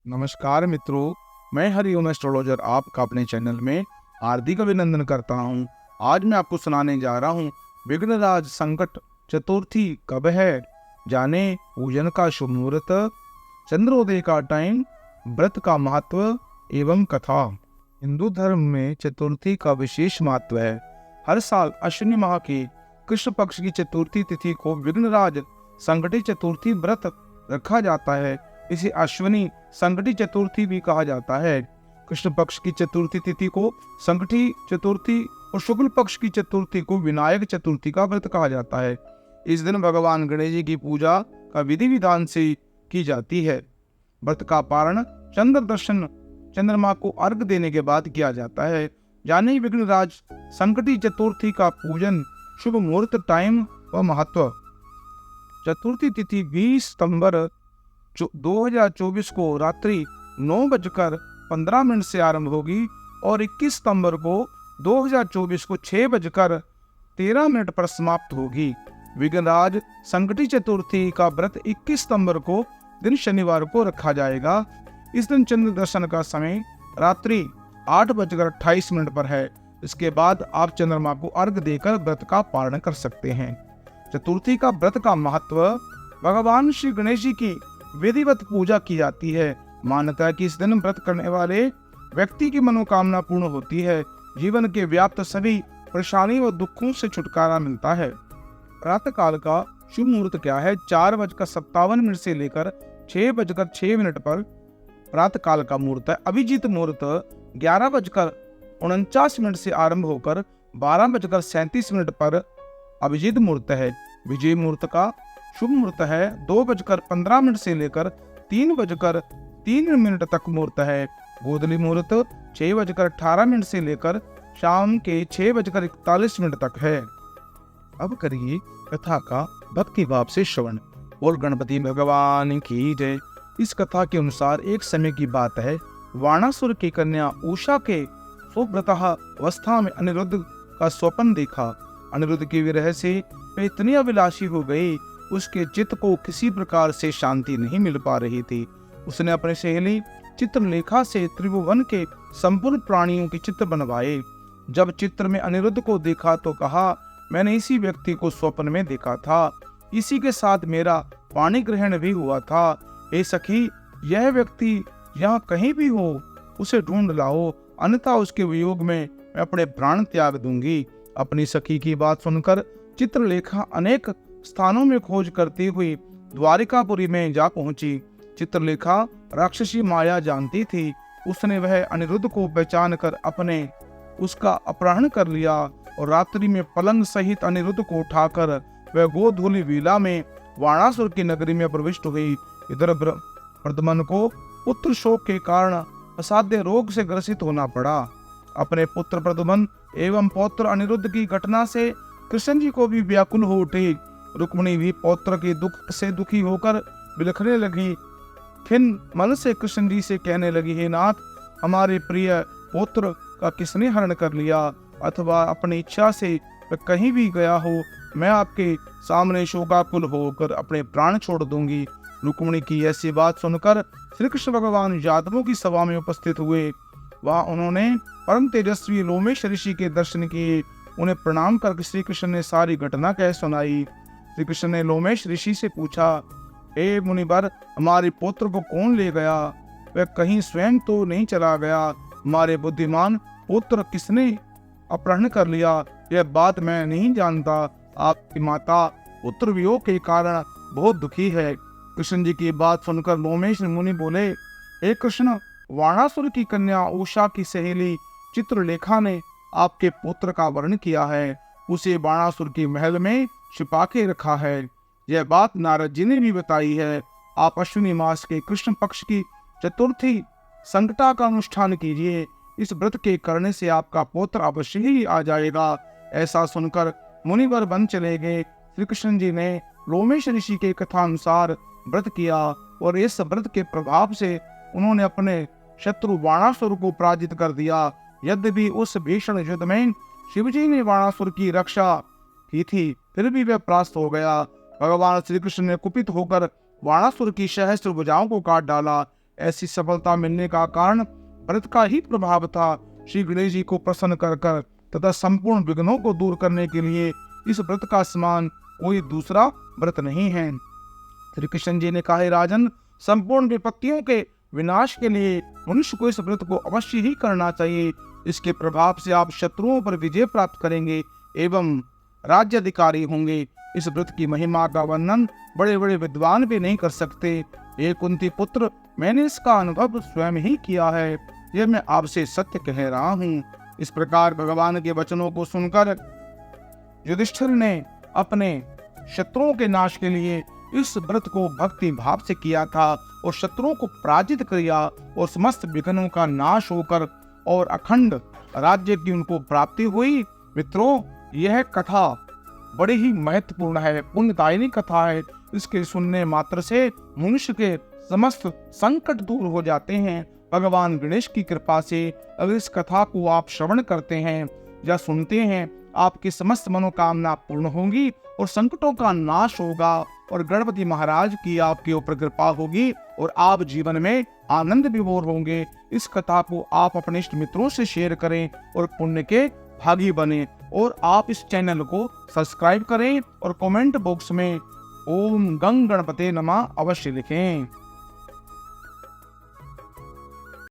नमस्कार मित्रों, मैं हरिओम एस्ट्रोलॉजर आपका अपने चैनल में हार्दिक अभिनंदन करता हूं। आज मैं आपको सुनाने जा रहा हूं विघ्नराज संकट चतुर्थी कब है, जाने पूजन का शुभ मुहूर्त, चंद्रोदय का टाइम, व्रत का महत्व एवं कथा। हिंदू धर्म में चतुर्थी का विशेष महत्व है। हर साल अश्विनी माह की कृष्ण पक्ष की चतुर्थी तिथि को विघ्नराज संकटी चतुर्थी व्रत रखा जाता है। इसे अश्विनी संकटी चतुर्थी भी कहा जाता है। कृष्ण पक्ष की चतुर्थी तिथि को संकटी चतुर्थी और शुक्ल पक्ष की चतुर्थी को विनायक चतुर्थी का व्रत कहा जाता है। इस दिन भगवान गणेश जी की पूजा का विधि विधान से की जाती है। व्रत का पारण चंद्र दर्शन चंद्रमा को अर्घ देने के बाद किया जाता है। जाने विघ्नराज संकटी चतुर्थी का पूजन, शुभ मुहूर्त, टाइम व महत्व। चतुर्थी तिथि 20 सितंबर 2024 को रात्रि 9:15 से आरंभ होगी और 21 सितंबर को 2024 को 6:13 पर समाप्त होगी। विघ्नराज संकटी चतुर्थी का व्रत 21 सितंबर को दिन शनिवार को रखा जाएगा। इस दिन चंद्र दर्शन का समय रात्रि 8:28 पर है। इसके बाद आप चंद्रमा को अर्घ देकर व्रत का पारण कर सकते हैं। चतुर्थी का व्रत का महत्व। भगवान श्री गणेश जी की विधिवत पूजा की जाती है। मान्यता है कि इस दिन व्रत करने वाले व्यक्ति की मनोकामना पूर्ण होती है। जीवन के व्याप्त सभी परेशानी व दुखों से छुटकारा मिलता है। प्रातः काल का शुभ मुहूर्त क्या है? 4:57 से लेकर 6:06 पर प्रातः काल का मुहूर्त है। अभिजीत मुहूर्त 11:49 से आरंभ होकर 12:37 पर अभिजीत मुहूर्त है। विजय मुहूर्त का शुभ मुहूर्त है 2:15 से लेकर 3:03 तक मुहूर्त है। गोधूली मुहूर्त 6:18 से लेकर शाम के 6:41 तक है। अब करिए कथा का भक्ति भाव से श्रवण। और गणपति भगवान की जय। इस कथा के अनुसार एक समय की बात है, वाणासुर की कन्या उषा के सुव्रतः अवस्था में अनिरुद्ध का स्वप्न देखा। अनिरुद्ध की विरह से वे इतनी अभिलाषी हो गई, उसके चित्त को किसी प्रकार से शांति नहीं मिल पा रही थी। उसने अपनी सहेली चित्रलेखा से त्रिभुवन के संपूर्ण प्राणियों के चित्र बनवाए। जब चित्र में अनिरुद्ध को देखा तो कहा, मैंने इसी व्यक्ति को स्वप्न में देखा था, इसी के साथ मेरा पाणी ग्रहण भी हुआ था। हे सखी, यह व्यक्ति यहाँ कहीं भी हो, उसे ढूंढ लाओ, अन्यथा उसके वियोग में मैं अपने प्राण त्याग दूंगी। अपनी सखी की बात सुनकर चित्रलेखा अनेक स्थानों में खोज करती हुई द्वारिकापुरी में जा पहुंची। चित्रलेखा राक्षसी माया जानती थी। उसने वह अनिरुद्ध को पहचान कर उसका अपहरण कर लिया और रात्रि में पलंग सहित अनिरुद्ध को उठाकर वह गोधूली वीला में वाणासुर की नगरी में प्रविष्ट हुई। इधर प्रद्युम्न को पुत्र शोक के कारण असाध्य रोग से ग्रसित होना पड़ा। अपने पुत्र प्रद्युम्न एवं पौत्र अनिरुद्ध की घटना से कृष्ण जी को भी व्याकुल हो उठे। रुक्मिणी भी पौत्र के दुख से दुखी होकर बिलखने लगी। खिन्न मन से कृष्ण जी से कहने लगी, हे नाथ, हमारे प्रिय पौत्र का किसने हरण कर लिया, अथवा अपनी इच्छा से वह कहीं भी गया हो, मैं आपके सामने शोकाकुल होकर अपने प्राण छोड़ दूंगी। रुक्मिणी की ऐसी बात सुनकर श्री कृष्ण भगवान यादवों की सभा में उपस्थित हुए। वहां उन्होंने परम तेजस्वी लोमेश ऋषि के दर्शन किए। उन्हें प्रणाम करके श्री कृष्ण ने सारी घटना कह सुनाई। श्री कृष्ण ने लोमेश ऋषि से पूछा, हे मुनिवर, हमारे पुत्र को कौन ले गया? वह कहीं स्वयं तो नहीं चला गया? हमारे बुद्धिमान पुत्र किसने अपहरण कर लिया? यह बात मैं नहीं जानता। आपकी माता पुत्र वियोग के कारण बहुत दुखी है। कृष्ण जी की बात सुनकर लोमेश मुनि बोले, हे कृष्ण, वाणासुर की कन्या उषा की सहेली चित्रलेखा ने आपके पुत्र का वर्ण किया है। उसे बाणासुर के महल में छिपा के रखा है। यह बात नारद जी ने भी बताई है। आप अश्विनी मास के कृष्ण पक्ष की चतुर्थी संकटा का अनुष्ठान कीजिए। इस व्रत के करने से आपका पुत्र अवश्य ही आ जाएगा। ऐसा सुनकर मुनिवर बन चले गए। श्री कृष्ण जी ने लोमेश ऋषि के कथा अनुसार व्रत किया और इस व्रत के प्रभाव से उन्होंने अपने शत्रु बाणासुर को पराजित कर दिया। यद्यपि उस भीषण युद्ध में शिवजी ने बाणासुर की रक्षा की थी, फिर भी वह परास्त हो गया। भगवान श्री कृष्ण ने कुपित होकर बाणासुर की सहस्त्र भुजाओं को काट डाला। ऐसी सफलता मिलने का कारण व्रत का ही प्रभाव था। श्री गणेश जी को प्रसन्न कर कर तथा संपूर्ण विघ्नों को दूर करने के लिए इस व्रत का समान कोई दूसरा व्रत नहीं है। श्री कृष्ण जी ने कहा, राजन, संपूर्ण विपत्तियों के विनाश के लिए मनुष्य को इस व्रत को अवश्य ही करना चाहिए। इसके प्रभाव से आप शत्रुओं पर विजय प्राप्त करेंगे एवं राज्याधिकारी होंगे। इस व्रत की महिमा का वर्णन बड़े बड़े विद्वान भी नहीं कर सकते। हे कुंती पुत्र, मैंने इसका अनुभव स्वयं ही किया है, यह मैं आपसे सत्य कह रहा हूँ। इस प्रकार भगवान के वचनों को सुनकर युधिष्ठिर ने अपने शत्रुओं के नाश के लिए इस व्रत को भक्ति भाव से किया था और शत्रुओं को पराजित किया और समस्त विघ्नों का नाश होकर और अखंड राज्य की उनको प्राप्ति हुई। मित्रों, यह कथा बड़ी ही महत्वपूर्ण है, पुण्यदायिनी कथा है। इसके सुनने मात्र से मनुष्य के समस्त संकट दूर हो जाते हैं। भगवान गणेश की कृपा से अगर इस कथा को आप श्रवण करते हैं या सुनते हैं, आपकी समस्त मनोकामना पूर्ण होगी और संकटों का नाश होगा और गणपति महाराज की आपके ऊपर कृपा होगी और आप जीवन में आनंद विभोर होंगे। इस कथा को आप अपने इष्ट मित्रों से शेयर करें और पुण्य के भागी बने। और आप इस चैनल को सब्सक्राइब करें और कमेंट बॉक्स में ओम गंग गणपते नमः अवश्य लिखें।